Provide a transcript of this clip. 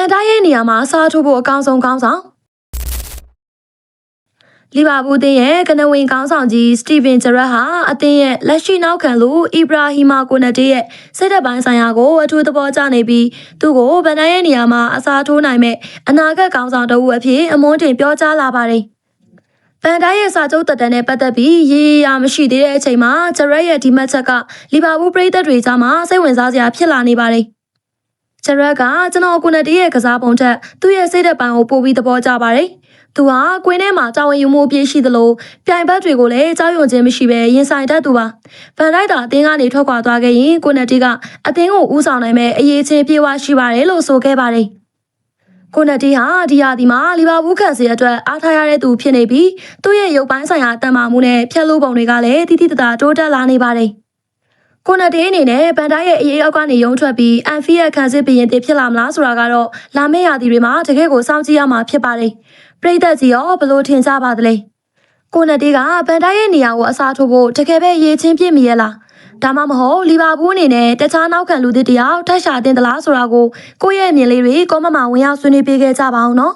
န်တိုင်းရဲ့နေရာမှာအစားထိုးဖို့အကောင်းဆုံးခေါင်းဆောင်လီဗာပူးအသင်းရဲ့ကနဝင်ခေါင်းဆောင်ကြီးစတီဗင်ဂျရက်ဟာအသင်းရဲ့လက်ရှိနောက်ခံလူအီဘရာဟီမာကိုနတေရဲ့စိတ်သက်ပိုင်းဆိုင်ရာကိုအထူးသဘောကျနေပြီးသူ့ကိုဗန်ဒိုင်းရဲ့နေရာမှာအစားထိုးနိုင်မဲ့အနာဂတ်ခေါင်းဆောင်တစ်ဦးအဖြစ်အမွှန်းတင်ပြောကြားလာပါတယ်။ဗန်ဒိုင်းရဲ့စာချုပ်သက်တမ်းနဲ့ပတ်သက်ပြီးရေရာမရှိသေးတဲ့အချိန်မှာဂျရက်ရဲ့ဒီမတ်ချက်ကလီဗာပူးပရိသတ်တွေကြားမှာစိတ်ဝင်စားစရာဖြစ်လာနေပါတယ်။ဂျရက်ကကျွန်တော်ကိုနတေရဲ့ကစားပုံထက်သူ့ရဲ့စိတ်သက်ပိုင်းကိုပိုပြီးသဘောကျပါတယ်။သူဟာကွင်းထဲမှာတာဝန်ယူမှုပြည့်ရှိသလိုပြိုင်ဘက်တွေကိုလည်းကြောက်ရွံ့ခြင်းမရှိဘဲရင်ဆိုင်တတ်သူပါ။ဗန်ဒိုက်တာအသင်းကနေထွက်ခွာသွားခဲ့ရင်ကိုနတီကအသင်းကိုဦးဆောင်နိုင်မဲ့အရေးချင်းပြေဝရှိပါတယ်လို့ဆိုခဲ့ပါတယ်။ကိုနတီဟာဒီရာသီမှာလီဗာပူးကန်စီအတွက်အားထားရတဲ့သူဖြစ်နေပြီးသူ့ရဲ့ရုပ်ပိုင်းဆိုင်ရာတန်မာမှုနဲ့ဖြတ်လို့ပုံတွေကလည်းတိတိတသားတိုးတက်လာနေပါတယ်။ကိုနတီအနေနဲ့ဗန်ဒိုက်ရဲ့အရေးအောက်ကနေရုံထွက်ပြီးအန်ဖီရဲ့ခံစစ်ဘရင်တည်ဖြစ်လာမလားဆိုတာကတော့လာမယ့်ရာသီတွေမှာတကယ့်ကိုစောင့်ကြည့်ရမှာဖြစ်ပါတယ်။ပရိသတ်ကြီးရောဘလို့ထင်ကြပါသလဲကိုနတီကဗန်ဒိုက်ရဲ့နေရာကိုအစားထိုးဖို့တကယ်ပဲရေးချင်းပြည့်မီရလားဒါမှမဟုတ်လီဗာပူးအနေနဲ့တခြားနောက်ခံလူသစ်တယောက်ထပ်ရှာတင်သလားဆိုတာကိုကိုယ့်ရဲ့အမြင်လေးတွေကောမမဝင်ရောက်ဆွေးနွေးပေးခဲ့ကြပါအောင်နော်